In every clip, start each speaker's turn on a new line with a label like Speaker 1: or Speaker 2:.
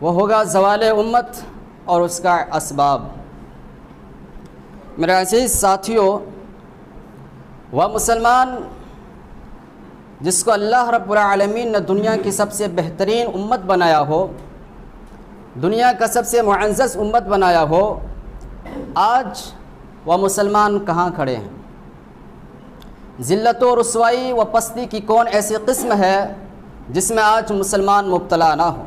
Speaker 1: وہ ہوگا زوال امت اور اس کا اسباب۔ میرے عزیز ساتھیوں، وہ مسلمان جس کو اللہ رب العالمین نے دنیا کی سب سے بہترین امت بنایا ہو، دنیا کا سب سے معزز امت بنایا ہو، آج وہ مسلمان کہاں کھڑے ہیں؟ ذلت و رسوائی و پستی کی کون ایسی قسم ہے جس میں آج مسلمان مبتلا نہ ہو؟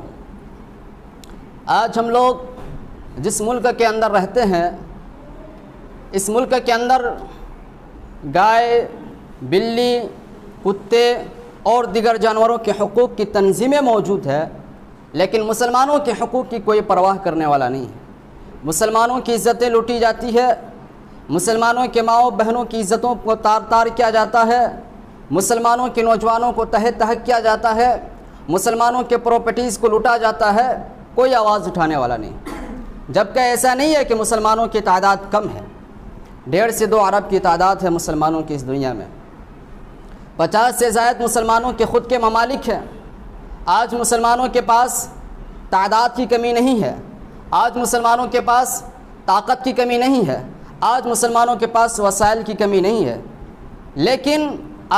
Speaker 1: آج ہم لوگ جس ملک کے اندر رہتے ہیں، اس ملک کے اندر گائے، بلی، کتے اور دیگر جانوروں کے حقوق کی تنظیمیں موجود ہے، لیکن مسلمانوں کے حقوق کی کوئی پرواہ کرنے والا نہیں ہے۔ مسلمانوں کی عزتیں لوٹی جاتی ہے، مسلمانوں کے ماؤں بہنوں کی عزتوں کو تار تار کیا جاتا ہے، مسلمانوں کے نوجوانوں کو تحت تحق کیا جاتا ہے، مسلمانوں کے پراپرٹیز کو لوٹا جاتا ہے، کوئی آواز اٹھانے والا نہیں۔ جبکہ ایسا نہیں ہے کہ مسلمانوں کی تعداد کم ہے، 1.5 سے 2 ارب کی تعداد ہے مسلمانوں کی اس دنیا میں، 50 سے زائد مسلمانوں کے خود کے ممالک ہیں۔ آج مسلمانوں کے پاس تعداد کی کمی نہیں ہے، آج مسلمانوں کے پاس طاقت کی کمی نہیں ہے، آج مسلمانوں کے پاس وسائل کی کمی نہیں ہے، لیکن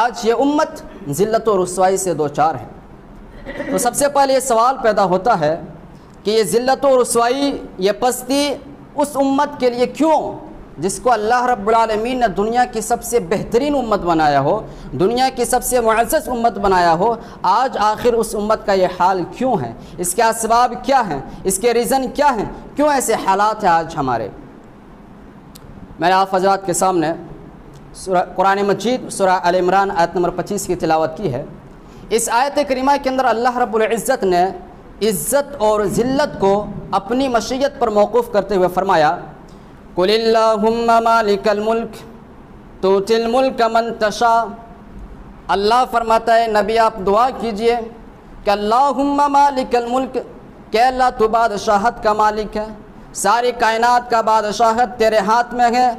Speaker 1: آج یہ امت ذلت و رسوائی سے دوچار ہے۔ تو سب سے پہلے یہ سوال پیدا ہوتا ہے کہ یہ ذلت و رسوائی، یہ پستی اس امت کے لیے کیوں جس کو اللہ رب العالمین نے دنیا کی سب سے بہترین امت بنایا ہو، دنیا کی سب سے معزز امت بنایا ہو، آج آخر اس امت کا یہ حال کیوں ہے؟ اس کے اسباب کیا ہیں؟ اس کے ریزن کیا ہیں؟ کیوں ایسے حالات ہیں آج ہمارے؟ میں نے آپ حضرات کے سامنے قرآن مجید سورہ آل عمران آیت نمبر 25 کی تلاوت کی ہے۔ اس آیت کریمہ کے اندر اللہ رب العزت نے عزت اور ذلت کو اپنی مشیت پر موقوف کرتے ہوئے فرمایا، قُلِ اللَّهُمَّ مَالِكَ الْمُلْكِ تُؤْتِي الْمُلْكَ مَن تَشَاءُ۔ اللہ فرماتا ہے نبی آپ دعا کیجئے کہ اللہم مالک الملک، کہ اللہ تو بادشاہت کا مالک ہے، ساری کائنات کا بادشاہت تیرے ہاتھ میں ہے۔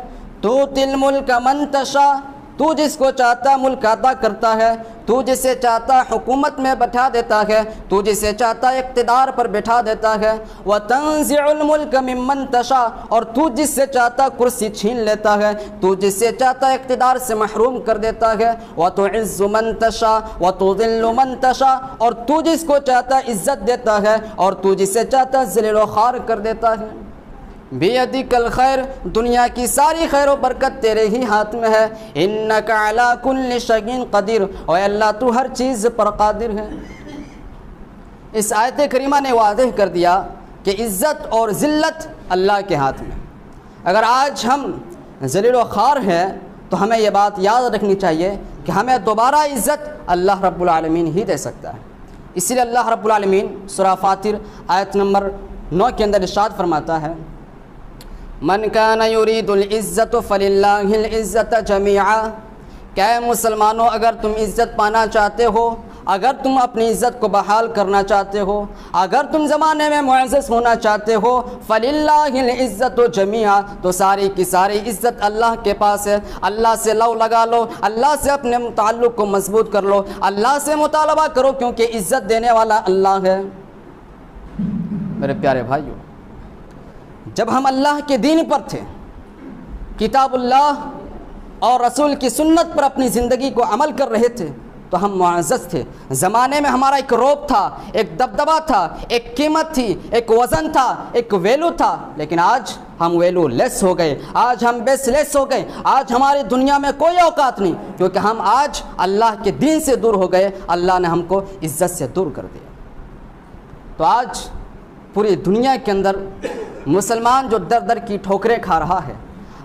Speaker 1: تُؤْتِي الْمُلْكَ مَن تَشَاءُ، تو جس کو چاہتا ملک عطا کرتا ہے، تو جسے چاہتا حکومت میں بٹھا دیتا ہے، تو جسے چاہتا اقتدار پر بٹھا دیتا ہے۔ وَتَنزِعُ الْمُلْكَ مِمَّن تَشَاءُ، اور تو جس سے چاہتا کرسی چھین لیتا ہے، تو جس سے چاہتا اقتدار سے محروم کر دیتا ہے۔ وَتُعِزُّ مَن تَشَاءُ وَتُذِلُّ مَن تَشَاءُ، اور تو جس کو چاہتا عزت دیتا ہے اور تو جسے چاہتا ذلیل و خوار کر دیتا ہے۔ بِیَدِکَ الْخَیْرُ، دنیا کی ساری خیر و برکت تیرے ہی ہاتھ میں ہے۔ اِنَّکَ عَلیٰ کُلِّ شَیْءٍ قدیر، اور اللہ تو ہر چیز پر قادر ہے۔ اس آیت کریمہ نے واضح کر دیا کہ عزت اور ذلت اللہ کے ہاتھ میں۔ اگر آج ہم ذلیل و خوار ہیں تو ہمیں یہ بات یاد رکھنی چاہیے کہ ہمیں دوبارہ عزت اللہ رب العالمین ہی دے سکتا ہے۔ اسی لیے اللہ رب العالمین سورہ فاطر آیت نمبر 9 کے اندر ارشاد فرماتا ہے، من کان یرید العزت فللہ العزت جمیعا، کہ اے مسلمانوں اگر تم عزت پانا چاہتے ہو، اگر تم اپنی عزت کو بحال کرنا چاہتے ہو، اگر تم زمانے میں معزز ہونا چاہتے ہو، فللہ العزت جمیعا، تو ساری کی ساری عزت اللہ کے پاس ہے۔ اللہ سے لو لگا لو، اللہ سے اپنے تعلق کو مضبوط کر لو، اللہ سے مطالبہ کرو، کیونکہ عزت دینے والا اللہ ہے۔ میرے پیارے بھائیوں، جب ہم اللہ کے دین پر تھے، کتاب اللہ اور رسول کی سنت پر اپنی زندگی کو عمل کر رہے تھے، تو ہم معزز تھے۔ زمانے میں ہمارا ایک روب تھا، ایک دبدبہ تھا، ایک قیمت تھی، ایک وزن تھا، ایک ویلو تھا، لیکن آج ہم ویلو لیس ہو گئے، آج ہم بیس لیس ہو گئے، آج ہماری دنیا میں کوئی اوقات نہیں، کیونکہ ہم آج اللہ کے دین سے دور ہو گئے، اللہ نے ہم کو عزت سے دور کر دیا۔ تو آج پوری دنیا کے اندر مسلمان جو در در کی ٹھوکریں کھا رہا ہے،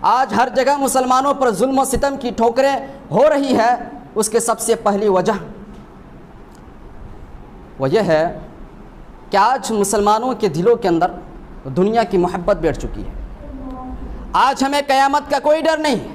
Speaker 1: آج ہر جگہ مسلمانوں پر ظلم و ستم کی ٹھوکریں ہو رہی ہے، اس کے سب سے پہلی وجہ وہ یہ ہے کہ آج مسلمانوں کے دلوں کے اندر دنیا کی محبت بیٹھ چکی ہے۔ آج ہمیں قیامت کا کوئی ڈر نہیں،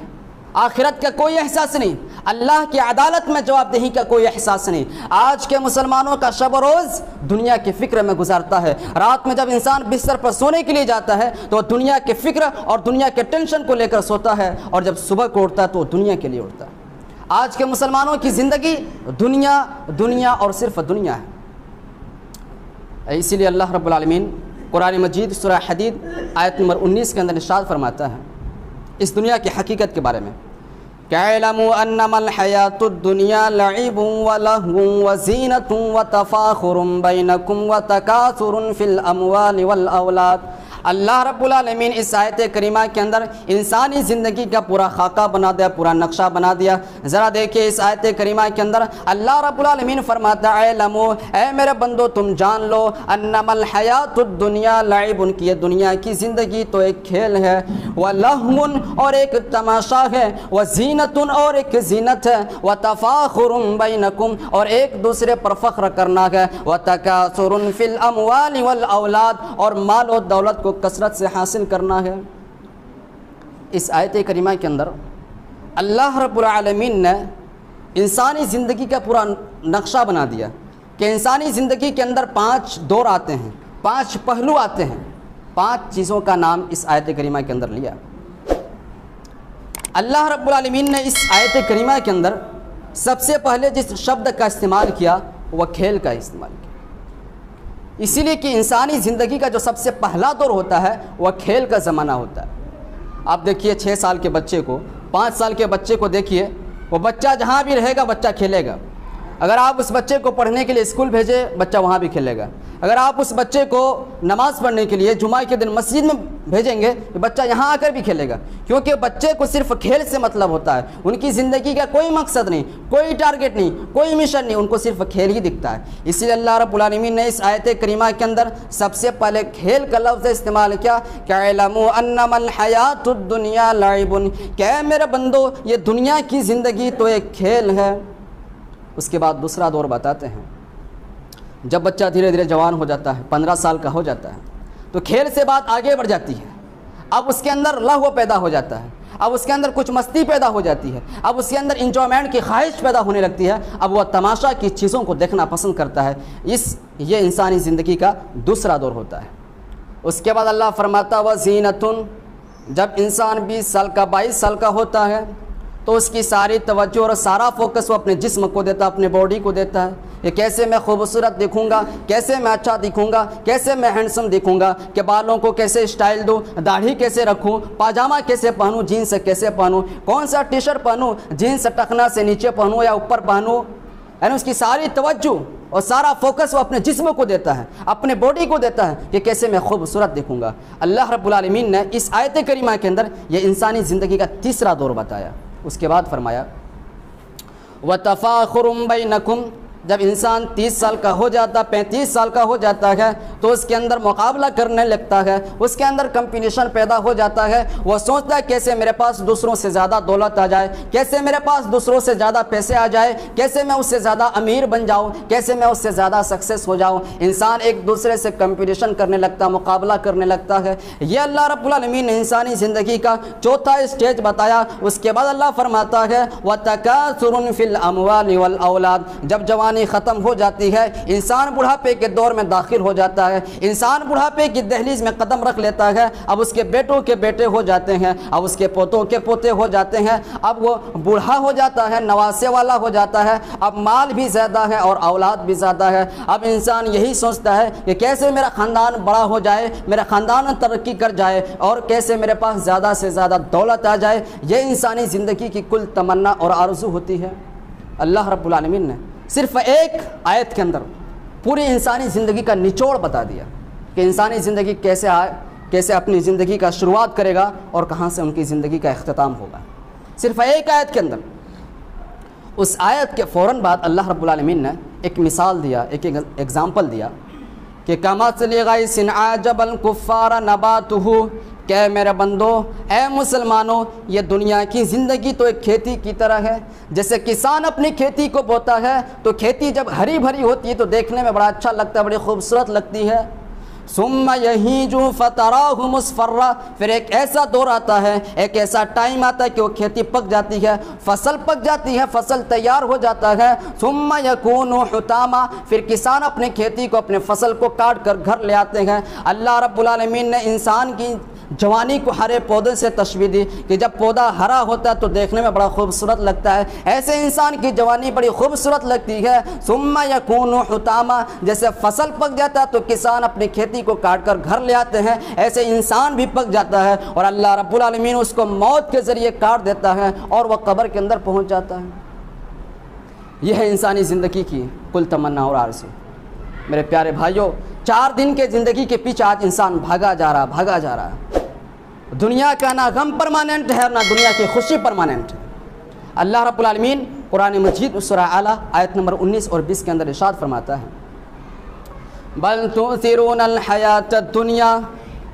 Speaker 1: آخرت کا کوئی احساس نہیں، اللہ کی عدالت میں جواب دہی کا کوئی احساس نہیں۔ آج کے مسلمانوں کا شب و روز دنیا کی فکر میں گزارتا ہے۔ رات میں جب انسان بستر پر سونے کے لیے جاتا ہے تو دنیا کی فکر اور دنیا کے ٹینشن کو لے کر سوتا ہے، اور جب صبح کو اٹھتا ہے تو دنیا کے لیے اٹھتا ہے۔ آج کے مسلمانوں کی زندگی دنیا دنیا اور صرف دنیا ہے۔ اسی لیے اللہ رب العالمین قرآن مجید سورہ حدید آیت نمبر 19 کے اندر ارشاد فرماتا ہے اس دنیا کی حقیقت کے بارے میں کہ اعلموا انما الحیات الدنیا لعب ولہو وزینۃ وتفاخر بینکم وتکاثر فی الاموال والاولاد۔ اللہ رب العالمین اس آیت کریمہ کے اندر انسانی زندگی کا پورا خاکہ بنا دیا، پورا نقشہ بنا دیا۔ ذرا دیکھیے اس آیت کریمہ کے اندر اللہ رب العالمین فرماتا ہے اعلموا، اے میرے بندو تم جان لو، انما الحیات الدنیا لعب، کی یہ دنیا کی زندگی تو ایک کھیل ہے، ولہو اور ایک تماشا ہے، وزینۃ اور ایک زینت ہے، وتفاخر بینکم اور ایک دوسرے پر فخر کرنا ہے، وتکاثر فی الاموال والاولاد اور مال و دولت کو کثرت سے حاصل کرنا ہے۔ اس آیت کریمہ کے اندر اللہ رب العالمین نے انسانی زندگی کا پورا نقشہ بنا دیا کہ انسانی زندگی کے اندر 5 دور آتے ہیں، 5 پہلو آتے ہیں، 5 چیزوں کا نام اس آیت کریمہ کے اندر لیا۔ اللہ رب العالمین نے اس آیت کریمہ کے اندر سب سے پہلے جس شبد کا استعمال کیا وہ کھیل کا استعمال کیا، اسی لیے کہ انسانی زندگی کا جو سب سے پہلا دور ہوتا ہے وہ کھیل کا زمانہ ہوتا ہے۔ آپ دیکھیے 6 سال کے بچے کو، 5 سال کے بچے کو دیکھیے، وہ بچہ جہاں بھی رہے گا بچہ کھیلے گا۔ اگر آپ اس بچے کو پڑھنے کے لیے اسکول بھیجے بچہ وہاں بھی کھیلے گا۔ اگر آپ اس بچے کو نماز پڑھنے کے لیے جمعہ کے دن مسجد میں بھیجیں گے بچہ یہاں آ کر بھی کھیلے گا، کیونکہ بچے کو صرف کھیل سے مطلب ہوتا ہے۔ ان کی زندگی کا کوئی مقصد نہیں، کوئی ٹارگٹ نہیں، کوئی مشن نہیں، ان کو صرف کھیل ہی دکھتا ہے۔ اسی لیے اللہ رب العالمین نے اس آیت کریمہ کے اندر سب سے پہلے کھیل کا لفظ استعمال کیا کہ اعلموا انما الحیات الدنیا لعب، کہ اے میرے بندو یہ دنیا کی زندگی تو ایک کھیل ہے۔ اس کے بعد دوسرا دور بتاتے ہیں، جب بچہ دھیرے دھیرے جوان ہو جاتا ہے، 15 سال کا ہو جاتا ہے، تو کھیل سے بات آگے بڑھ جاتی ہے۔ اب اس کے اندر لہو پیدا ہو جاتا ہے، اب اس کے اندر کچھ مستی پیدا ہو جاتی ہے، اب اس کے اندر انجوائمنٹ کی خواہش پیدا ہونے لگتی ہے، اب وہ تماشا کی چیزوں کو دیکھنا پسند کرتا ہے۔ یہ انسانی زندگی کا دوسرا دور ہوتا ہے۔ اس کے بعد اللہ فرماتا وزینۃ، جب انسان 20 سال کا 22 سال کا ہوتا ہے تو اس کی ساری توجہ اور سارا فوکس وہ اپنے جسم کو دیتا ہے، اپنے باڈی کو دیتا ہے، کہ کیسے میں خوبصورت دکھوں گا، کیسے میں اچھا دکھوں گا، کیسے میں ہینڈسم دکھوں گا، کہ بالوں کو کیسے اسٹائل دوں، داڑھی کیسے رکھوں، پاجامہ کیسے پہنوں، جینس کیسے پہنوں، کون سا ٹی شرٹ پہنوں، جینس ٹخنا سے نیچے پہنوں یا اوپر پہنوں، یعنی اس کی ساری توجہ اور سارا فوکس وہ اپنے جسم کو دیتا ہے، اپنے باڈی کو دیتا ہے کہ کیسے میں خوبصورت دکھوں گا۔ اللہ رب العالمین نے اس آیت کریمہ کے اندر یہ انسانی زندگی کا تیسرا دور بتایا۔ اس کے بعد فرمایا وَتَفَاخُرٌ بَيْنَكُمْ، جب انسان 30 سال کا ہو جاتا، 35 سال کا ہو جاتا ہے تو اس کے اندر مقابلہ کرنے لگتا ہے، اس کے اندر کمپٹیشن پیدا ہو جاتا ہے۔ وہ سوچتا ہے کیسے میرے پاس دوسروں سے زیادہ دولت آ جائے، کیسے میرے پاس دوسروں سے زیادہ پیسے آ جائے، کیسے میں اس سے زیادہ امیر بن جاؤں، کیسے میں اس سے زیادہ سکسیس ہو جاؤں۔ انسان ایک دوسرے سے کمپٹیشن کرنے لگتا، مقابلہ کرنے لگتا ہے۔ یہ اللہ رب العالمین نے انسانی زندگی کا چوتھا اسٹیج بتایا۔ اس کے بعد اللہ فرماتا ہے وَتَكَاثُرٌ فِي الْأَمْوَالِ وَالْأَوْلَادِ، جب جوانی ختم ہو جاتی ہے، انسان بڑھاپے کے دور میں داخل ہو جاتا ہے، انسان بڑھاپے کی دہلیز میں قدم رکھ لیتا ہے، اب اس کے بیٹوں کے بیٹے ہو جاتے ہیں، اب اس کے پوتوں کے پوتے ہو جاتے ہیں، اب وہ بوڑھا ہو جاتا ہے، نواسے والا ہو جاتا ہے، اب مال بھی زیادہ ہے اور اولاد بھی زیادہ ہے۔ اب انسان یہی سوچتا ہے کہ کیسے میرا خاندان بڑا ہو جائے، میرا خاندان ترقی کر جائے اور کیسے میرے پاس زیادہ سے زیادہ دولت آ جائے۔ یہ انسانی زندگی کی کل تمنا اور آرزو ہوتی ہے۔ اللہ رب العالمین نے صرف ایک آیت کے اندر پوری انسانی زندگی کا نچوڑ بتا دیا کہ انسانی زندگی کیسے اپنی زندگی کا شروعات کرے گا اور کہاں سے ان کی زندگی کا اختتام ہوگا، صرف ایک آیت کے اندر۔ اس آیت کے فوراً بعد اللہ رب العالمین نے ایک مثال دیا، ایک ایگزامپل دیا کہ کَمَثْلِ غَيْثٍ أَعْجَبَ الْكُفَّارَ نَبَاتُهُ، کہ میرے بندو، اے مسلمانوں، یہ دنیا کی زندگی تو ایک کھیتی کی طرح ہے۔ جیسے کسان اپنی کھیتی کو بوتا ہے تو کھیتی جب ہری بھری ہوتی ہے تو دیکھنے میں بڑا اچھا لگتا ہے، بڑی خوبصورت لگتی ہے۔ ثُمَّ يَهِيجُ فَتَرَاهُ مُصْفَرًّا، پھر ایک ایسا دور آتا ہے، ایک ایسا ٹائم آتا ہے کہ وہ کھیتی پک جاتی ہے، فصل پک جاتی ہے، فصل تیار ہو جاتا ہے۔ ثُمَّ يَكُونُ حُطَامًا، پھر کسان اپنے کھیتی کو، اپنے فصل کو کاٹ کر گھر لے آتے ہیں۔ اللہ رب العالمین نے انسان کی جوانی کو ہرے پودے سے تشبیہ دی کہ جب پودا ہرا ہوتا ہے تو دیکھنے میں بڑا خوبصورت لگتا ہے، ایسے انسان کی جوانی بڑی خوبصورت لگتی ہے۔ ثم یکون حطاما، جیسے فصل پک جاتا ہے تو کسان اپنی کھیتی کو کاٹ کر گھر لے آتے ہیں، ایسے انسان بھی پک جاتا ہے اور اللہ رب العالمین اس کو موت کے ذریعے کاٹ دیتا ہے اور وہ قبر کے اندر پہنچ جاتا ہے۔ یہ ہے انسانی زندگی کی کل تمنا اور آرزو۔ میرے پیارے بھائیوں، 4 دن کے زندگی کے پیچھے آج انسان بھاگا جا رہا ہے۔ دنیا کا نہ غم پرماننٹ ہے اور نہ دنیا کی خوشی پرماننٹ ہے۔ اللہ رب العالمین قرآن مجید سورہ اعلیٰ آیت نمبر 19 اور 20 کے اندر ارشاد فرماتا ہے، بل تؤثرون الحیات الدنیا،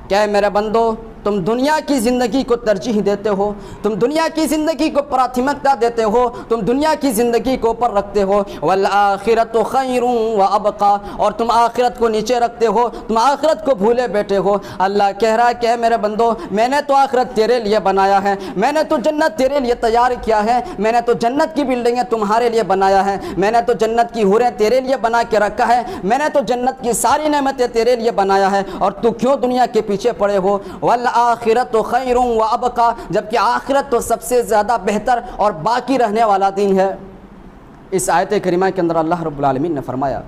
Speaker 1: کہ میرے بندو تم دنیا کی زندگی کو ترجیح دیتے ہو، تم دنیا کی زندگی کو پراتھمکتا دیتے ہو، تم دنیا کی زندگی کو اوپر رکھتے ہو، والآخرۃ خیر وابقی، اور تم آخرت کو نیچے رکھتے ہو، تم آخرت کو بھولے بیٹھے ہو۔ اللہ کہہ رہا ہے کہ میرے بندو میں نے تو آخرت تیرے لیے بنایا ہے، میں نے تو جنت تیرے لیے تیار کیا ہے، میں نے تو جنت کی بلڈنگیں تمہارے لیے بنایا ہے، میں نے تو جنت کی حوریں تیرے لیے بنا کے رکھا ہے، میں نے تو جنت کی ساری نعمتیں تیرے لیے بنایا ہے، اور تو کیوں دنیا کے پیچھے پڑے ہو؟ والآخرۃ خیر وابقی، جبکہ آخرت تو سب سے زیادہ بہتر اور باقی رہنے والا دن ہے۔ اس آیت کریمہ کے اندر اللہ رب العالمین نے فرمایا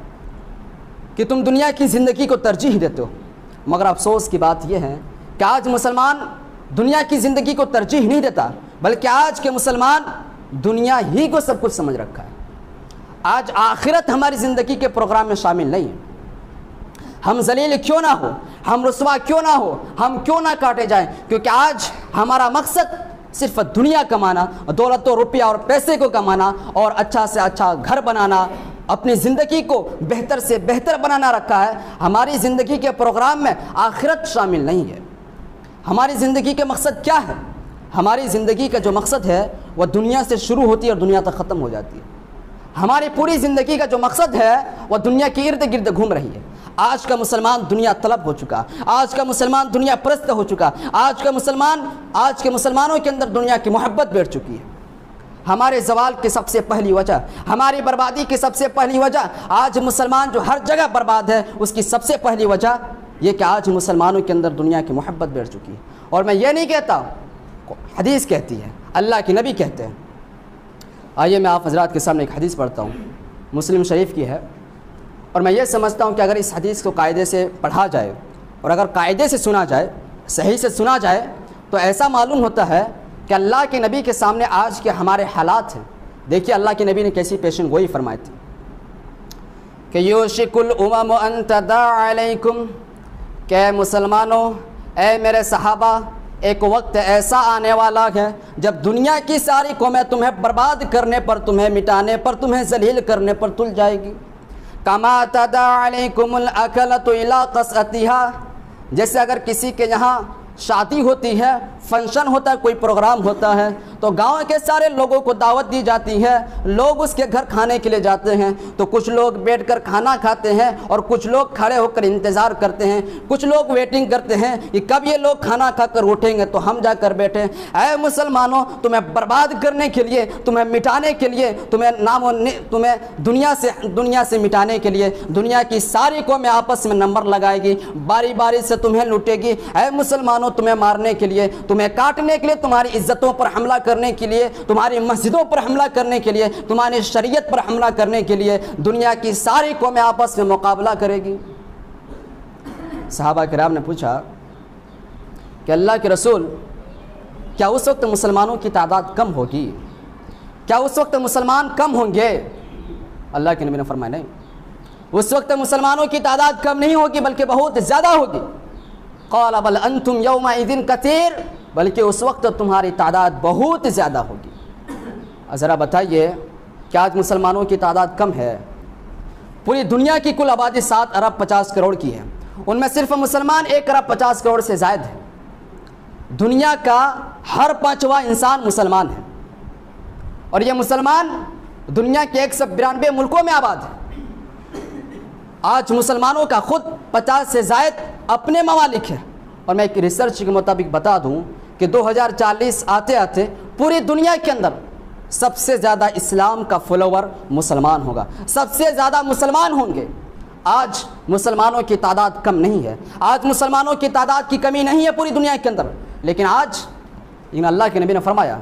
Speaker 1: کہ تم دنیا کی زندگی کو ترجیح دیتے ہو، مگر افسوس کی بات یہ ہے کہ آج مسلمان دنیا کی زندگی کو ترجیح نہیں دیتا، بلکہ آج کے مسلمان دنیا ہی کو سب کچھ سمجھ رکھا ہے۔ آج آخرت ہماری زندگی کے پروگرام میں شامل نہیں ہے۔ ہم ذلیل کیوں نہ ہو، ہم رسوا کیوں نہ ہو، ہم کیوں نہ کاٹے جائیں، کیونکہ آج ہمارا مقصد صرف دنیا کمانا، دولت و روپیہ اور پیسے کو کمانا اور اچھا سے اچھا گھر بنانا، اپنی زندگی کو بہتر سے بہتر بنانا رکھا ہے۔ ہماری زندگی کے پروگرام میں آخرت شامل نہیں ہے۔ ہماری زندگی کے مقصد کیا ہے؟ ہماری زندگی کا جو مقصد ہے وہ دنیا سے شروع ہوتی ہے اور دنیا تک ختم ہو جاتی ہے۔ ہماری پوری زندگی کا جو مقصد ہے وہ دنیا کے ارد گرد گھوم رہی ہے۔ آج کا مسلمان دنیا طلب ہو چکا، آج کا مسلمان دنیا پرست ہو چکا، آج کے مسلمانوں کے اندر دنیا کی محبت بیٹھ چکی ہے۔ ہمارے زوال کی سب سے پہلی وجہ، ہماری بربادی کی سب سے پہلی وجہ، آج مسلمان جو ہر جگہ برباد ہے اس کی سب سے پہلی وجہ یہ کہ آج مسلمانوں کے اندر دنیا کی محبت بیٹھ چکی ہے۔ اور میں یہ نہیں کہتا، حدیث کہتی ہے، اللہ کے نبی کہتے ہیں۔ آئیے میں آپ حضرات کے سامنے ایک حدیث پڑھتا ہوں، مسلم شریف کی ہے، اور میں یہ سمجھتا ہوں کہ اگر اس حدیث کو قاعدے سے پڑھا جائے اور اگر قاعدے سے سنا جائے، صحیح سے سنا جائے، تو ایسا معلوم ہوتا ہے کہ اللہ کے نبی کے سامنے آج کے ہمارے حالات ہیں۔ دیکھیے اللہ کے نبی نے کیسی پیشن گوئی فرمائی تھی کہ یوشک الامم ان تداع علیکم، کہ مسلمانوں، اے میرے صحابہ، ایک وقت ایسا آنے والا ہے جب دنیا کی ساری قومیں تمہیں برباد کرنے پر، تمہیں مٹانے پر، تمہیں ذلیل کرنے پر تل جائے گی۔ کما تداع علیکم الاکلۃ الی قصعتھا، جیسے اگر کسی کے یہاں شادی ہوتی ہے، فنکشن ہوتا ہے، کوئی پروگرام ہوتا ہے تو گاؤں کے سارے لوگوں کو دعوت دی جاتی ہے، لوگ اس کے گھر کھانے کے لیے جاتے ہیں، تو کچھ لوگ بیٹھ کر کھانا کھاتے ہیں اور کچھ لوگ کھڑے ہو کر انتظار کرتے ہیں، کچھ لوگ ویٹنگ کرتے ہیں کہ کب یہ لوگ کھانا کھا کر اٹھیں گے تو ہم جا کر بیٹھیں۔ اے مسلمانوں، تمہیں برباد کرنے کے لیے، تمہیں مٹانے کے لیے، تمہیں دنیا سے مٹانے کے لیے دنیا کی ساری قومیں آپس میں نمبر لگائے گی، باری باری سے تمہیں لوٹے گی۔ اے مسلمانوں، تمہیں مارنے کے لیے، تمہیں کاٹنے کے لیے، تمہاری عزتوں پر حملہ کرنے کے لیے، تمہاری مسجدوں پر حملہ کرنے کے لیے، تمہاری شریعت پر حملہ کرنے کے لیے دنیا کی ساری قومیں آپس میں مقابلہ کرے گی۔ صحابہ کرام نے پوچھا کہ اللہ کے رسول، کیا اس وقت مسلمانوں کی تعداد کم ہوگی؟ کیا اس وقت مسلمان کم ہوں گے؟ اللہ کے نبی نے فرمایا نہیں، اس وقت مسلمانوں کی تعداد کم نہیں ہوگی بلکہ بہت زیادہ ہوگی۔ قال بل انتم یومئذ کثیر، بلکہ اس وقت تمہاری تعداد بہت زیادہ ہوگی۔ ذرا بتائیے کہ آج مسلمانوں کی تعداد کم ہے؟ پوری دنیا کی کل آبادی 7 ارب 50 کروڑ کی ہے، ان میں صرف مسلمان 1 ارب 50 کروڑ سے زائد ہے۔ دنیا کا ہر 5واں انسان مسلمان ہے، اور یہ مسلمان دنیا کے 192 ملکوں میں آباد ہے۔ آج مسلمانوں کا خود 50 سے زائد اپنے ممالک ہے، اور میں ایک ریسرچ کے مطابق بتا دوں کہ 2040 آتے آتے پوری دنیا کے اندر سب سے زیادہ اسلام کا فالوور مسلمان ہوگا، سب سے زیادہ مسلمان ہوں گے۔ آج مسلمانوں کی تعداد کم نہیں ہے، آج مسلمانوں کی تعداد کی کمی نہیں ہے پوری دنیا کے اندر، لیکن آج اللہ کے نبی نے فرمایا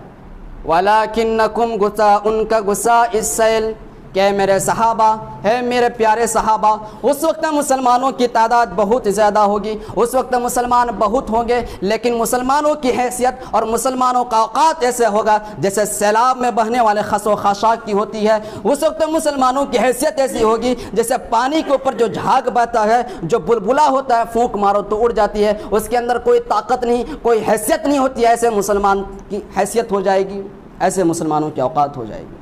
Speaker 1: وَلَكِنَّكُمْ غُثَاءٌ كَغُثَاءِ السَّيْلِ کہ میرے صحابہ ہے، میرے پیارے صحابہ، اس وقت مسلمانوں کی تعداد بہت زیادہ ہوگی، اس وقت مسلمان بہت ہوں گے، لیکن مسلمانوں کی حیثیت اور مسلمانوں کا اوقات ایسے ہوگا جیسے سیلاب میں بہنے والے خس و خاشاک کی ہوتی ہے، اس وقت مسلمانوں کی حیثیت ایسی ہوگی جیسے پانی کے اوپر جو جھاگ بہتا ہے، جو بلبلا ہوتا ہے، پھونک مارو تو اڑ جاتی ہے، اس کے اندر کوئی طاقت نہیں، کوئی حیثیت نہیں ہوتی ہے، ایسے مسلمان کی حیثیت ہو جائے گی، ایسے مسلمانوں کی اوقات ہو جائے گی۔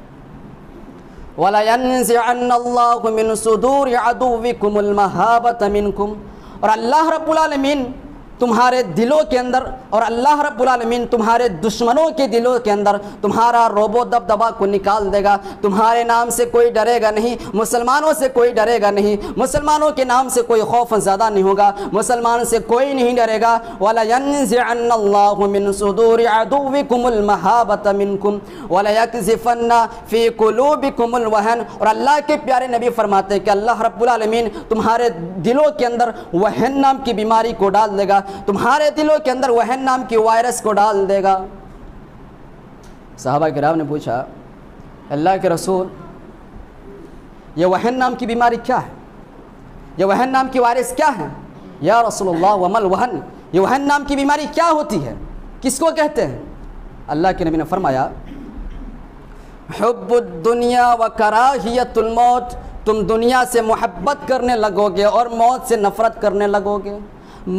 Speaker 1: وَلَيَنزِعَنَّ اللَّهُ مِن صُدُورِ عَدُوِّكُمُ الْمَهَابَةَ مِنْكُمْ، اور اللہ رب العالمین تمہارے دلوں کے اندر، اور اللہ رب العالمین تمہارے دشمنوں کے دلوں کے اندر تمہارا رعب و دبدبا کو نکال دے گا، تمہارے نام سے کوئی ڈرے گا نہیں، مسلمانوں سے کوئی ڈرے گا نہیں، مسلمانوں کے نام سے کوئی خوف زیادہ نہیں ہوگا، مسلمان سے کوئی نہیں ڈرے گا۔ وَلَيَنزِعَنَّ اللَّهُ مِن صُدُورِ عَدُوِّكُمُ الْمَهَابَةَ مِنْكُمْ وَلَيَقْذِفَنَّ فِي قُلُوبِكُمُ الْوَهْنَ، اور اللہ کے پیارے نبی فرماتے ہیں کہ اللہ رب العالمین تمہارے دلوں کے اندر وہن نام کی بیماری کو ڈال دے گا، تمہارے دلوں کے اندر وہن نام کی وائرس کو ڈال دے گا۔ صحابہ کرام نے پوچھا اللہ کے رسول یہ وہن نام کی بیماری کیا ہے، یہ وہن نام کی وائرس کیا ہے؟ یا رسول اللہ وما الوہن، یہ وہن نام کی بیماری کیا ہوتی ہے، کس کو کہتے ہیں؟ اللہ کے نبی نے فرمایا حب الدنیا و کراہیت الموت، تم دنیا سے محبت کرنے لگو گے اور موت سے نفرت کرنے لگو گے،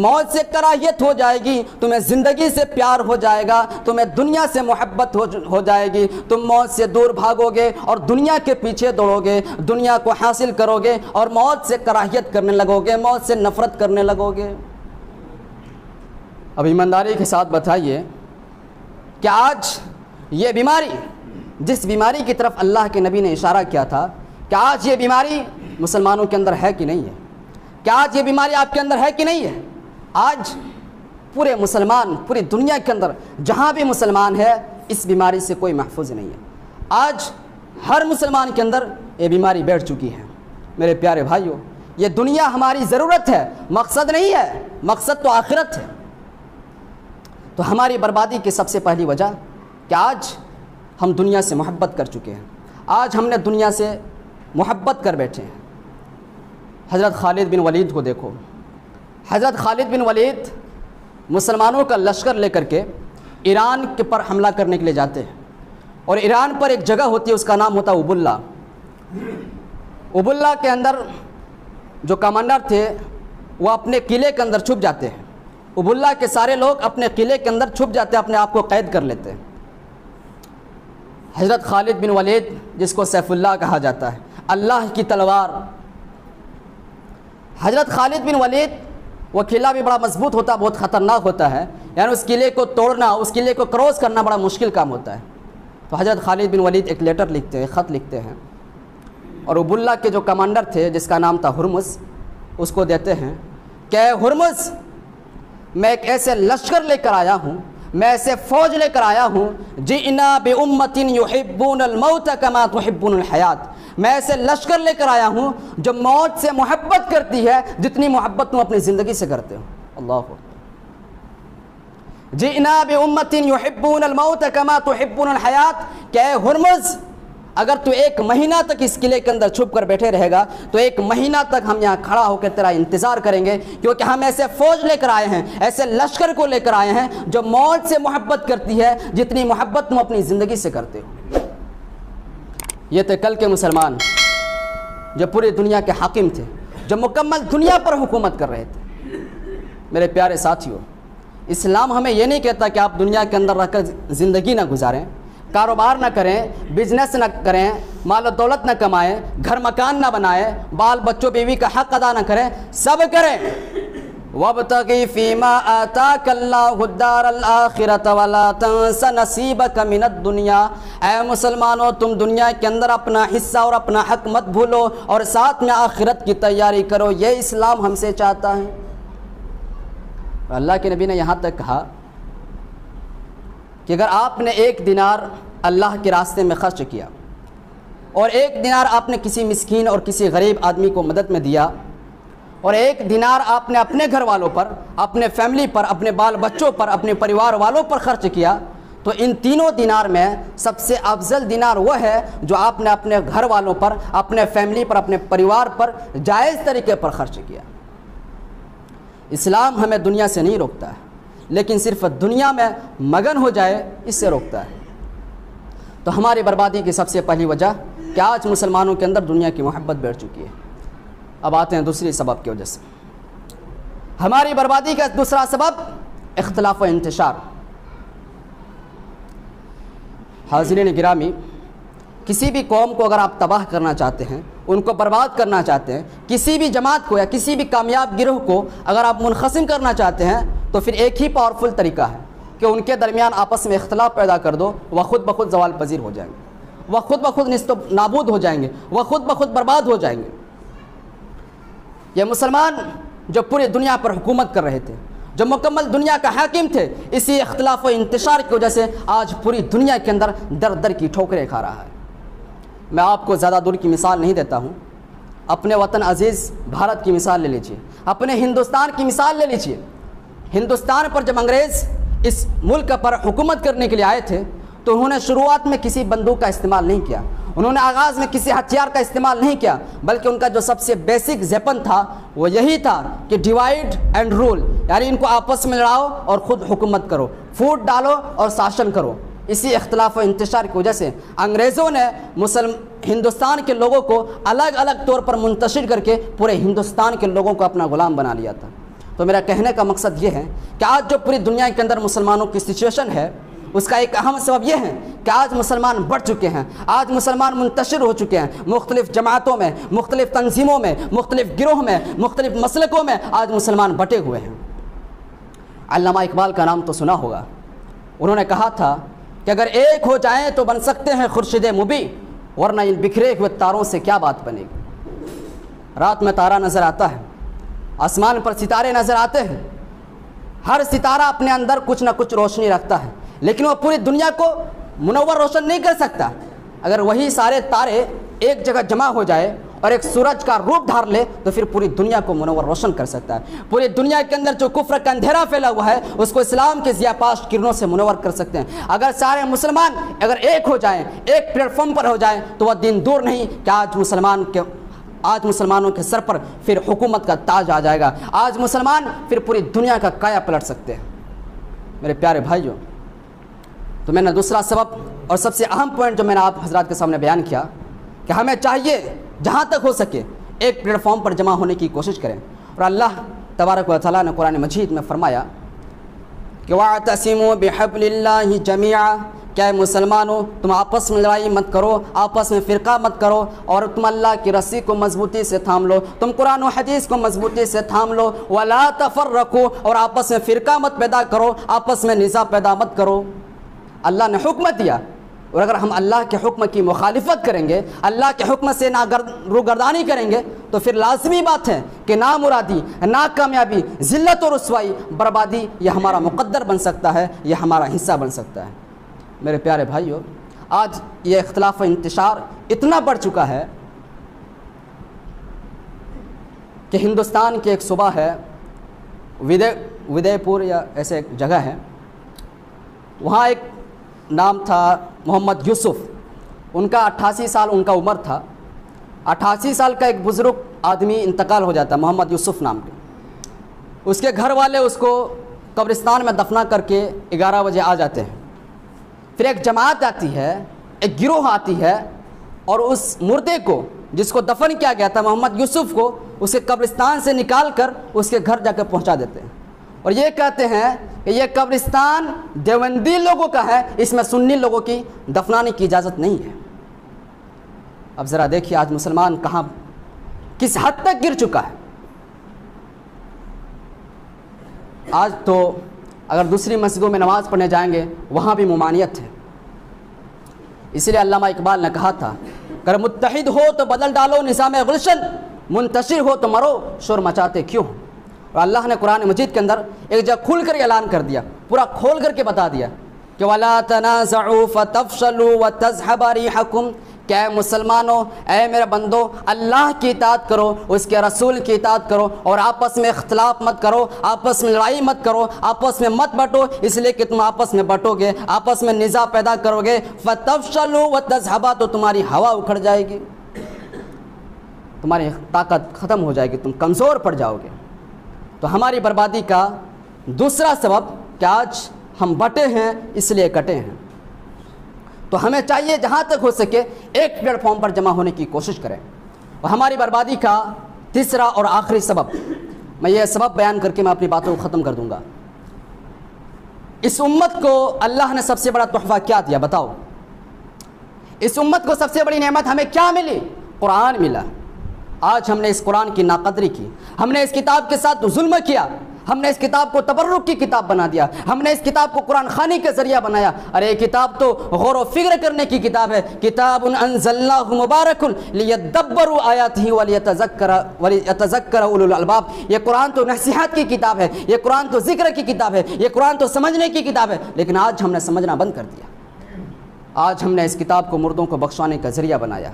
Speaker 1: موت سے کراہیت ہو جائے گی، تمہیں زندگی سے پیار ہو جائے گا، تمہیں دنیا سے محبت ہو جائے گی، تم موت سے دور بھاگو گے اور دنیا کے پیچھے دوڑو گے، دنیا کو حاصل کرو گے اور موت سے کراہیت کرنے لگو گے، موت سے نفرت کرنے لگو گے۔ اب ایمانداری کے ساتھ بتائیے کہ آج یہ بیماری، جس بیماری کی طرف اللہ کے نبی نے اشارہ کیا تھا، کہ آج یہ بیماری مسلمانوں کے اندر ہے کہ نہیں ہے؟ کیا آج یہ بیماری آپ کے اندر ہے کہ نہیں ہے؟ آج پورے مسلمان، پوری دنیا کے اندر جہاں بھی مسلمان ہے اس بیماری سے کوئی محفوظ نہیں ہے، آج ہر مسلمان کے اندر یہ بیماری بیٹھ چکی ہے۔ میرے پیارے بھائیوں، یہ دنیا ہماری ضرورت ہے، مقصد نہیں ہے، مقصد تو آخرت ہے۔ تو ہماری بربادی کی سب سے پہلی وجہ کہ آج ہم دنیا سے محبت کر چکے ہیں، آج ہم نے دنیا سے محبت کر بیٹھے ہیں۔ حضرت خالد بن ولید کو دیکھو، حضرت خالد بن ولید مسلمانوں کا لشکر لے کر کے ایران کے پر حملہ کرنے کے لیے جاتے ہیں، اور ایران پر ایک جگہ ہوتی ہے، اس کا نام ہوتا ہے ابواللہ۔ ابواللہ کے اندر جو کمانڈر تھے وہ اپنے قلعے کے اندر چھپ جاتے ہیں، ابواللہ کے سارے لوگ اپنے قلعے کے اندر چھپ جاتے ہیں، اپنے آپ کو قید کر لیتے ہیں۔ حضرت خالد بن ولید، جس کو سیف اللہ کہا جاتا ہے، اللہ کی تلوار، حضرت خالد بن ولید، وہ قلعہ بھی بڑا مضبوط ہوتا ہے، بہت خطرناک ہوتا ہے، یعنی اس قلعے کو توڑنا، اس قلعے کو کراس کرنا بڑا مشکل کام ہوتا ہے۔ تو حضرت خالد بن ولید ایک لیٹر لکھتے ہیں، خط لکھتے ہیں، اور ابواللہ کے جو کمانڈر تھے جس کا نام تھا ہرمز، اس کو دیتے ہیں کہ اے ہرمز، میں ایک ایسے لشکر لے کر آیا ہوں، میں ایسے فوج لے کر آیا ہوں، جئنا بأمۃ یحبون الموت کما تحبون الحیات، میں ایسے لشکر لے کر آیا ہوں جو موت سے محبت کرتی ہے جتنی محبت تم اپنی زندگی سے کرتے ہو۔ اللہ اکبر۔ جئنا بأمۃ یحبون الموت کما تحبون الحیات، کہ اے ہرمز، اگر تو ایک مہینہ تک اس قلعے کے اندر چھپ کر بیٹھے رہے گا تو ایک مہینہ تک ہم یہاں کھڑا ہو کے تیرا انتظار کریں گے، کیونکہ ہم ایسے فوج لے کر آئے ہیں، ایسے لشکر کو لے کر آئے ہیں جو موت سے محبت کرتی ہے جتنی محبت تم اپنی زندگی سے کرتے ہو۔ یہ تھے کل کے مسلمان جو پوری دنیا کے حاکم تھے، جو مکمل دنیا پر حکومت کر رہے تھے۔ میرے پیارے ساتھیوں، اسلام ہمیں یہ نہیں کہتا کہ آپ دنیا کے اندر رہ کر زندگی نہ گزاریں، کاروبار نہ کریں، بزنس نہ کریں، مال و دولت نہ کمائیں، گھر مکان نہ بنائیں، بال بچوں بیوی کا حق ادا نہ کریں، سب کریں۔ وَابْتَغِ فِي مَا آتَاكَ اللَّهُ الدَّارَ الْآخِرَةَ وَلَا تَنْسَ نَصِيبَكَ مِنَ الدُّنْيَا، اے مسلمانوں تم دنیا کے اندر اپنا حصہ اور اپنا حق مت بھولو اور ساتھ میں آخرت کی تیاری کرو، یہ اسلام ہم سے چاہتا ہے۔ اللہ کے نبی نے یہاں تک کہا کہ اگر آپ نے 1 دینار اللہ کے راستے میں خرچ کیا اور 1 دینار آپ نے کسی مسکین اور کسی غریب آدمی کو مدد میں دیا اور 1 دینار آپ نے اپنے گھر والوں پر، اپنے فیملی پر، اپنے بال بچوں پر، اپنے پریوار والوں پر خرچ کیا، تو ان تینوں دینار میں سب سے افضل دینار وہ ہے جو آپ نے اپنے گھر والوں پر، اپنے فیملی پر، اپنے پریوار پر جائز طریقے پر خرچ کیا۔ اسلام ہمیں دنیا سے نہیں روکتا ہے، لیکن صرف دنیا میں مگن ہو جائے اس سے روکتا ہے۔ تو ہماری بربادی کی سب سے پہلی وجہ کہ آج مسلمانوں کے اندر دنیا کی محبت بیٹھ چکی ہے۔ اب آتے ہیں دوسری سبب کی وجہ سے۔ ہماری بربادی کا دوسرا سبب اختلاف و انتشار۔ حاضرین گرامی، کسی بھی قوم کو اگر آپ تباہ کرنا چاہتے ہیں، ان کو برباد کرنا چاہتے ہیں، کسی بھی جماعت کو یا کسی بھی کامیاب گروہ کو اگر آپ منقسم کرنا چاہتے ہیں، تو پھر ایک ہی پاورفل طریقہ ہے کہ ان کے درمیان آپس میں اختلاف پیدا کر دو، وہ خود بخود زوال پذیر ہو جائیں گے، وہ خود بخود نیست و نابود ہو جائیں گے، وہ خود بخود برباد ہو جائیں گے۔ یہ مسلمان جو پوری دنیا پر حکومت کر رہے تھے، جو مکمل دنیا کا حاکم تھے، اسی اختلاف و انتشار کی وجہ سے آج پوری دنیا کے اندر در در کی ٹھوکریں کھا رہا ہے۔ میں آپ کو زیادہ دور کی مثال نہیں دیتا ہوں، اپنے وطن عزیز بھارت کی مثال لے لیجئے، اپنے ہندوستان کی مثال لے لیجئے۔ ہندوستان پر جب انگریز اس ملک پر حکومت کرنے کے لیے آئے تھے تو انہوں نے شروعات میں کسی بندوق کا استعمال نہیں کیا، انہوں نے آغاز میں کسی ہتھیار کا استعمال نہیں کیا، بلکہ ان کا جو سب سے بیسک ویپن تھا وہ یہی تھا کہ ڈیوائڈ اینڈ رول، یعنی ان کو آپس میں لڑاؤ اور خود حکومت کرو، پھوٹ ڈالو اور شاشن کرو۔ اسی اختلاف و انتشار کی وجہ سے انگریزوں نے ہندوستان کے لوگوں کو الگ الگ طور پر منتشر کر کے پورے ہندوستان کے لوگوں کو اپنا غلام بنا لیا تھا۔ تو میرا کہنے کا مقصد یہ ہے کہ آج جو پوری دنیا کے اندر مسلمانوں کی سچویشن ہے، اس کا ایک اہم سبب یہ ہے کہ آج مسلمان بڑھ چکے ہیں، آج مسلمان منتشر ہو چکے ہیں، مختلف جماعتوں میں، مختلف تنظیموں میں، مختلف گروہ میں، مختلف مسلکوں میں آج مسلمان بٹے ہوئے ہیں۔ علامہ اقبال کا نام تو سنا ہوگا، انہوں نے کہا تھا کہ اگر ایک ہو جائیں تو بن سکتے ہیں خورشید مبیں، ورنہ ان بکھرے ہوئے تاروں سے کیا بات بنے گی۔ رات میں تارا نظر آتا ہے، آسمان پر ستارے نظر آتے ہیں، ہر ستارہ اپنے اندر کچھ نہ کچھ روشنی رکھتا ہے، لیکن وہ پوری دنیا کو منور روشن نہیں کر سکتا۔ اگر وہی سارے تارے ایک جگہ جمع ہو جائے اور ایک سورج کا روپ دھار لے تو پھر پوری دنیا کو منور روشن کر سکتا ہے۔ پوری دنیا کے اندر جو کفر کا اندھیرا پھیلا ہوا ہے اس کو اسلام کے ضیاء پاش کرنوں سے منور کر سکتے ہیں۔ اگر سارے مسلمان اگر ایک ہو جائیں، ایک پلیٹ فارم پر ہو جائیں تو وہ دن دور نہیں کہ آج مسلمانوں کے سر پر پھر حکومت کا تاج آ جائے گا، آج مسلمان پھر پوری دنیا کا کایا پلٹ سکتے ہیں۔ میرے پیارے بھائیوں، تو میں نے دوسرا سبب اور سب سے اہم پوائنٹ جو میں نے آپ حضرات کے سامنے بیان کیا کہ ہمیں چاہیے جہاں تک ہو سکے ایک پلیٹ فارم پر جمع ہونے کی کوشش کریں، اور اللہ تبارک و تعالیٰ نے قرآن مجید میں فرمایا کہ وَاعْتَصِمُوا بِحَبْلِ اللَّهِ جَمِيعًا، کیا مسلمانوں تم آپس میں لڑائی مت کرو، آپس میں فرقہ مت کرو، اور تم اللہ کی رسی کو مضبوطی سے تھام لو، تم قرآن و حدیث کو مضبوطی سے تھام لو، وَلَا تَفَرَّقُوا، اور آپس میں فرقہ مت پیدا کرو، آپس میں نزاع پیدا مت کرو۔ اللہ نے حکم دیا، اور اگر ہم اللہ کے حکم کی مخالفت کریں گے، اللہ کے حکم سے روگردانی کریں گے، تو پھر لازمی بات ہے کہ نامرادی، ناکامیابی، ذلت و رسوائی، بربادی یہ ہمارا مقدر بن سکتا ہے، یہ ہمارا حصہ بن سکتا ہے۔ میرے پیارے بھائیوں، آج یہ اختلاف و انتشار اتنا بڑھ چکا ہے کہ ہندوستان کی ایک صوبہ ہے ودے پور یا ایسے ایک جگہ ہے، وہاں ایک نام تھا محمد یوسف، ان کا 88 سال ان کا عمر تھا۔ 88 سال کا ایک بزرگ آدمی انتقال ہو جاتا ہے محمد یوسف نام کے، اس کے گھر والے اس کو قبرستان میں دفنا کر کے 11 بجے آ جاتے ہیں۔ پھر ایک جماعت آتی ہے، ایک گروہ آتی ہے، اور اس مردے کو جس کو دفن کیا گیا تھا محمد یوسف کو اس کے قبرستان سے نکال کر اس کے گھر جا کے پہنچا دیتے ہیں، اور یہ کہتے ہیں کہ یہ قبرستان دیوبندی لوگوں کا ہے، اس میں سنی لوگوں کی دفنانے کی اجازت نہیں ہے۔ اب ذرا دیکھیے آج مسلمان کہاں کس حد تک گر چکا ہے۔ آج تو اگر دوسری مسجدوں میں نماز پڑھنے جائیں گے وہاں بھی ممانعت ہے۔ اسی لیے علامہ اقبال نے کہا تھا اگر متحد ہو تو بدل ڈالو نظام گلشن، منتشر ہو تو مرو شور مچاتے کیوں۔ اور اللہ نے قرآن مجید کے اندر ایک جگہ کھل کر اعلان کر دیا، پورا کھول کر کے بتا دیا کہ وَلَا تَنَازَعُوا فَتَفْشَلُوا وَتَذْهَبَ رِيحُكُمْ، کہ اے مسلمانوں، اے میرے بندو، اللہ کی اطاعت کرو، اس کے رسول کی اطاعت کرو، اور آپس میں اختلاف مت کرو، آپس میں لڑائی مت کرو، آپس میں مت بٹو، اس لیے کہ تم آپس میں بٹو گے، آپس میں نزاع پیدا کرو گے، فَتَفْشَلُوا وَتَذْهَبَ، تو تمہاری ہوا اکھڑ جائے گی، تمہاری طاقت ختم ہو جائے گی، تم کمزور پڑ جاؤ گے۔ تو ہماری بربادی کا دوسرا سبب کہ آج ہم بٹے ہیں اس لیے کٹے ہیں۔ تو ہمیں چاہیے جہاں تک ہو سکے ایک پلیٹ فارم پر جمع ہونے کی کوشش کریں۔ اور ہماری بربادی کا تیسرا اور آخری سبب، میں یہ سبب بیان کر کے میں اپنی باتوں کو ختم کر دوں گا۔ اس امت کو اللہ نے سب سے بڑا تحفہ کیا دیا بتاؤ؟ اس امت کو سب سے بڑی نعمت ہمیں کیا ملی؟ قرآن ملا۔ آج ہم نے اس قرآن کی ناقدری کی، ہم نے اس کتاب کے ساتھ ظلم کیا، ہم نے اس کتاب کو تبرک کی کتاب بنا دیا، ہم نے اس کتاب کو قرآن خوانی کے ذریعہ بنایا۔ ارے کتاب تو غور و فکر کرنے کی کتاب ہے، کتاب انزلناہ مبارک لیدبروا آیاتہ ولیتذکر اولو الالباب۔ یہ قرآن تو نصیحت کی کتاب ہے، یہ قرآن تو ذکر کی کتاب ہے، یہ قرآن تو سمجھنے کی کتاب ہے، لیکن آج ہم نے سمجھنا بند کر دیا۔ آج ہم نے اس کتاب کو مردوں کو بخشوانے کا ذریعہ بنایا۔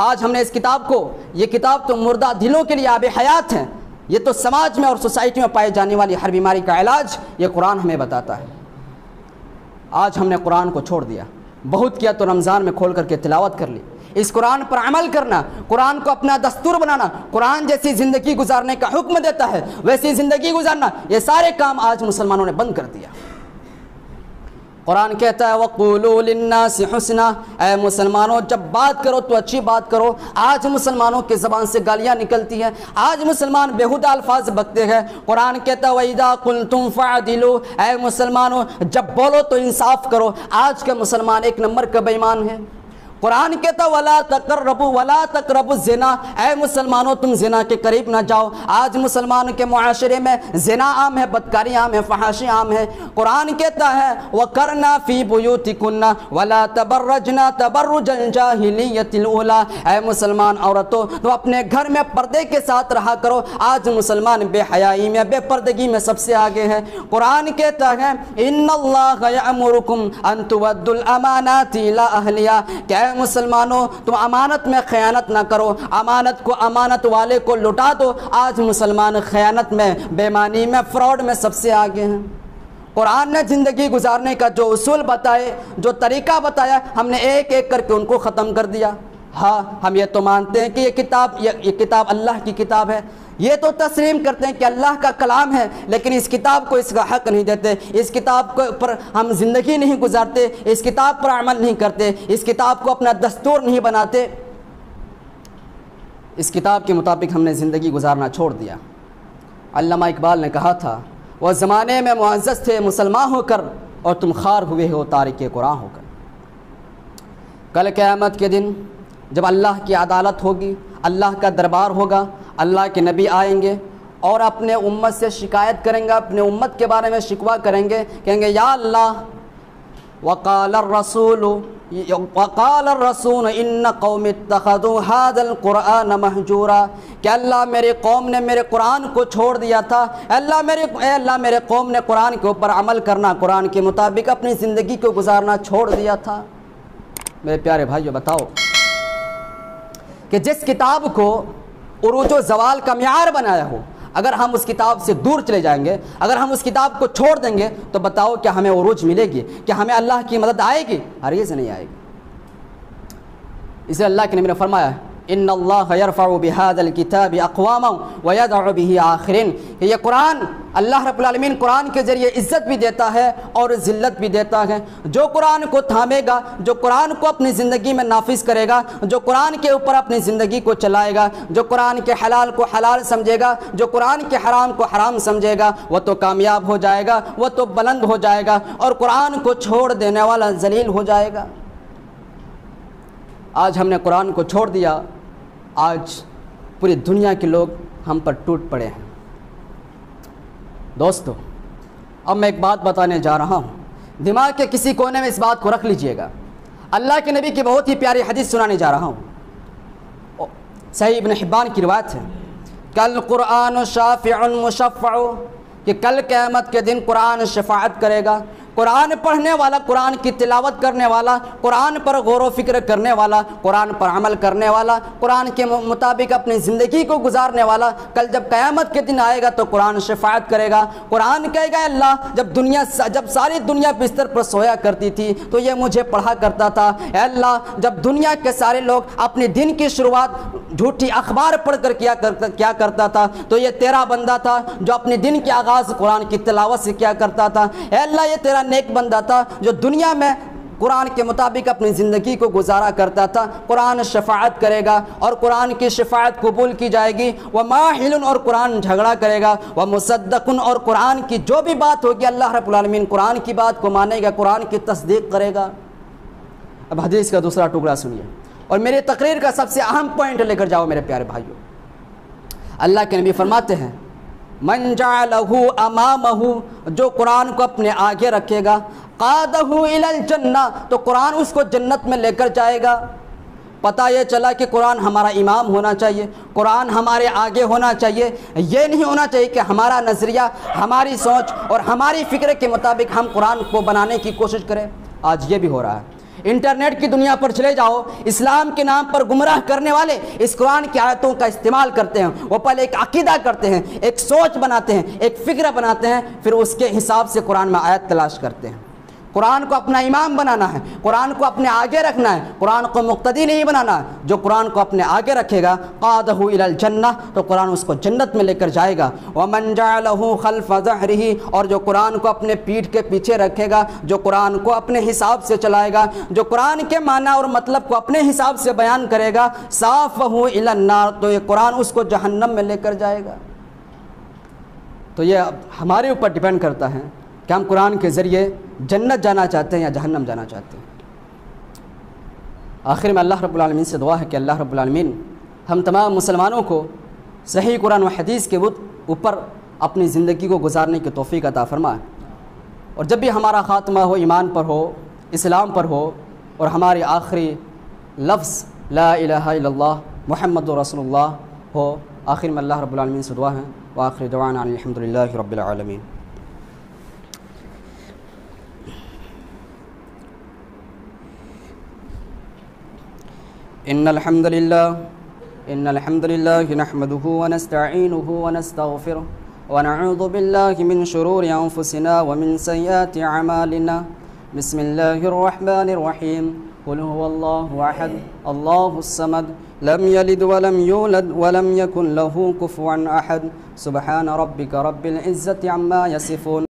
Speaker 1: آج ہم نے اس کتاب کو، یہ کتاب تو مردہ دلوں کے لیے آب حیات ہے، یہ تو سماج میں اور سوسائٹی میں پائے جانے والی ہر بیماری کا علاج یہ قرآن ہمیں بتاتا ہے۔ آج ہم نے قرآن کو چھوڑ دیا، بہت کیا تو رمضان میں کھول کر کے تلاوت کر لی۔ اس قرآن پر عمل کرنا، قرآن کو اپنا دستور بنانا، قرآن جیسی زندگی گزارنے کا حکم دیتا ہے ویسی زندگی گزارنا، یہ سارے کام آج مسلمانوں نے بند کر دیا۔ قرآن کہتا ہے وَقُولُوا لِلنَّاسِ حُسْنًا، اے مسلمانوں جب بات کرو تو اچھی بات کرو۔ آج مسلمانوں کی زبان سے گالیاں نکلتی ہیں، آج مسلمان بیہودہ الفاظ بکتے ہیں۔ قرآن کہتا ہے وَإِذَا قُلْتُمْ فَعْدِلُوا، اے مسلمانوں جب بولو تو انصاف کرو۔ آج کا مسلمان ایک نمبر کا بے ایمان ہے۔ قرآن کہتا وَلَا تَقْرَبُوا الزِّنَا، اے مسلمانوں تم زنا کے قریب نہ جاؤ۔ آج مسلمان کے معاشرے میں زنا عام ہے، بدکاری عام ہے، فحاشی عام ہے۔ قرآن کہتا ہے وَقَرْنَا فِي بُيُوتِكُنَّ وَلَا تَبَرَّجْنَا تَبَرُّجَ الْجَاهِلِيَّةِ الْأُولَىٰ، اے مسلمان عورتوں تم اپنے گھر میں پردے کے ساتھ رہا کرو۔ آج مسلمان بے حیائی میں، بے پردگی میں سب سے آگے ہے۔ قرآن کہتا ہے إِنَّ اللَّهَ يَأْمُرُكُمْ أَن تُؤَدُّوا الْأَمَانَاتِ إِلَىٰ أَهْلِهَا، کہ اے مسلمانوں تم امانت میں خیانت نہ کرو، امانت کو امانت والے کو لٹا دو۔ آج مسلمان خیانت میں، بے ایمانی میں، فراڈ میں سب سے آگے ہیں۔ قرآن نے زندگی گزارنے کا جو اصول بتائے، جو طریقہ بتایا، ہم نے ایک ایک کر کے ان کو ختم کر دیا۔ ہاں ہم یہ تو مانتے ہیں کہ یہ کتاب اللہ کی کتاب ہے، یہ تو تسلیم کرتے ہیں کہ اللہ کا کلام ہے، لیکن اس کتاب کو اس کا حق نہیں دیتے، اس کتاب کو پر ہم زندگی نہیں گزارتے، اس کتاب پر عمل نہیں کرتے، اس کتاب کو اپنا دستور نہیں بناتے۔ اس کتاب کے مطابق ہم نے زندگی گزارنا چھوڑ دیا۔ علامہ اقبال نے کہا تھا وہ زمانے میں معزز تھے مسلمان ہو کر، اور تم خار ہوئے ہو تارک قرآن ہو کر۔ کل قیامت کے دن جب اللہ کی عدالت ہوگی، اللہ کا دربار ہوگا، اللہ کے نبی آئیں گے اور اپنے امت سے شکایت کریں گے، اپنے امت کے بارے میں شکوہ کریں گے، کہیں گے یا اللہ وقال الرسول ان قوم اتخذوا هذا القرآن مہجورا، کہ اللہ میری قوم نے میرے قرآن کو چھوڑ دیا تھا، اے اللہ میرے قوم نے قرآن کے اوپر عمل کرنا، قرآن کے مطابق اپنی زندگی کو گزارنا چھوڑ دیا تھا۔ میرے پیارے بھائیو بتاؤ کہ جس کتاب کو عروج و زوال کا معیار بنایا ہو، اگر ہم اس کتاب سے دور چلے جائیں گے، اگر ہم اس کتاب کو چھوڑ دیں گے تو بتاؤ کیا ہمیں عروج ملے گی؟ کیا ہمیں اللہ کی مدد آئے گی؟ ہرگز نہیں آئے گی۔ اسے اللہ کے نبی نے فرمایا ان اللہ یرفع بهذا الكتاب اقواما ويضع به آخرین، کہ یہ قرآن اللہ رب العالمین قرآن کے ذریعے عزت بھی دیتا ہے اور ذلت بھی دیتا ہے۔ جو قرآن کو تھامے گا، جو قرآن کو اپنی زندگی میں نافذ کرے گا، جو قرآن کے اوپر اپنی زندگی کو چلائے گا، جو قرآن کے حلال کو حلال سمجھے گا، جو قرآن کے حرام کو حرام سمجھے گا، وہ تو کامیاب ہو جائے گا، وہ تو بلند ہو جائے گا، اور قرآن کو چھوڑ دینے والا ذلیل ہو جائے گا۔ آج ہم نے قرآن کو چھوڑ دیا، آج پوری دنیا کے لوگ ہم پر ٹوٹ پڑے ہیں۔ دوستو اب میں ایک بات بتانے جا رہا ہوں، دماغ کے کسی کونے میں اس بات کو رکھ لیجئے گا۔ اللہ کے نبی کی بہت ہی پیاری حدیث سنانے جا رہا ہوں، صحیح ابن حبان کی روایت ہے، کل قرآن شافع مشفع، کہ کل قیامت کے دن قرآن شفاعت کرے گا، قرآن پڑھنے والا، قرآن کی تلاوت کرنے والا، قرآن پر غور و فکر کرنے والا، قرآن پر عمل کرنے والا، قرآن کے مطابق اپنی زندگی کو گزارنے والا، کل جب قیامت کے دن آئے گا تو قرآن شفاعت کرے گا۔ قرآن کہے گا اللہ جب ساری دنیا بستر پر سویا کرتی تھی تو یہ مجھے پڑھا کرتا تھا، اے اللہ جب دنیا کے سارے لوگ اپنے دن کی شروعات جھوٹی اخبار پڑھ کر کیا کرتا تھا تو یہ تیرا بندہ تھا جو اپنے دن کے آغاز قرآن کی تلاوت سے کیا کرتا تھا۔ اے اللہ یہ تیرا نیک بندہ تھا جو دنیا میں قرآن کے مطابق اپنی زندگی کو گزارا کرتا تھا۔ قرآن شفاعت کرے گا اور قرآن کی شفاعت قبول کی جائے گی۔ وماحل، اور قرآن جھگڑا کرے گا۔ ومصدق، اور قرآن کی جو بھی بات ہوگی اللہ رب العالمین قرآن کی بات کو مانے گا، قرآن کی تصدیق کرے گا۔ اب حدیث کا دوسرا ٹکڑا سنیے اور میری تقریر کا سب سے اہم پوائنٹ لے کر جاؤ میرے پیارے بھائیوں۔ اللہ کے نبی فرماتے ہیں من جعلہ امامہ، جو قرآن کو اپنے آگے رکھے گا، قادہ الی الجنہ، تو قرآن اس کو جنت میں لے کر جائے گا۔ پتہ یہ چلا کہ قرآن ہمارا امام ہونا چاہیے، قرآن ہمارے آگے ہونا چاہیے۔ یہ نہیں ہونا چاہیے کہ ہمارا نظریہ، ہماری سوچ اور ہماری فکر کے مطابق ہم قرآن کو بنانے کی کوشش کریں۔ آج یہ بھی ہو رہا ہے۔ انٹرنیٹ کی دنیا پر چلے جاؤ، اسلام کے نام پر گمراہ کرنے والے اس قرآن کی آیتوں کا استعمال کرتے ہیں۔ وہ پہلے ایک عقیدہ کرتے ہیں، ایک سوچ بناتے ہیں، ایک فکر بناتے ہیں، پھر اس کے حساب سے قرآن میں آیت تلاش کرتے ہیں۔ قرآن کو اپنا امام بنانا ہے، قرآن کو اپنے آگے رکھنا ہے، قرآن کو مقتدی نہیں بنانا ہے۔ جو قرآن کو اپنے آگے رکھے گا قادہ الی الجنہ، تو قرآن اس کو جنت میں لے کر جائے گا۔ ومن جعلہ خلف ظہرہ، اور جو قرآن کو اپنے پیٹھ کے پیچھے رکھے گا، جو قرآن کو اپنے حساب سے چلائے گا، جو قرآن کے معنی اور مطلب کو اپنے حساب سے بیان کرے گا، صافہ الی النار، تو یہ قرآن اس کو جہنم میں لے کر جائے گا۔ تو یہ ہمارے اوپر ڈیپینڈ کرتا ہے کہ ہم قرآن کے ذریعے جنت جانا چاہتے ہیں یا جہنم جانا چاہتے ہیں۔ آخر میں اللہ رب العالمین سے دعا ہے کہ اللہ رب العالمین ہم تمام مسلمانوں کو صحیح قرآن و حدیث کے اوپر اپنی زندگی کو گزارنے کی توفیق عطا فرمائے، اور جب بھی ہمارا خاتمہ ہو ایمان پر ہو، اسلام پر ہو، اور ہماری آخری لفظ لا الہ الا اللہ محمد رسول اللہ ہو۔ آخر میں اللہ رب العالمین سے دعا ہے، وآخر دعوانا الحمد للہ رب العالمین۔ ان الحمد للہ نحمده ونستعینه ونستغفره ونعوذ باللہ من شرور انفسنا ومن سیئات اعمالنا۔ بسم اللہ الرحمن الرحیم۔ قل هو اللہ احد اللہ الصمد لم یلد ولم یولد ولم یکن له کفوا احد۔ سبحان ربک رب العزة عما یصفون۔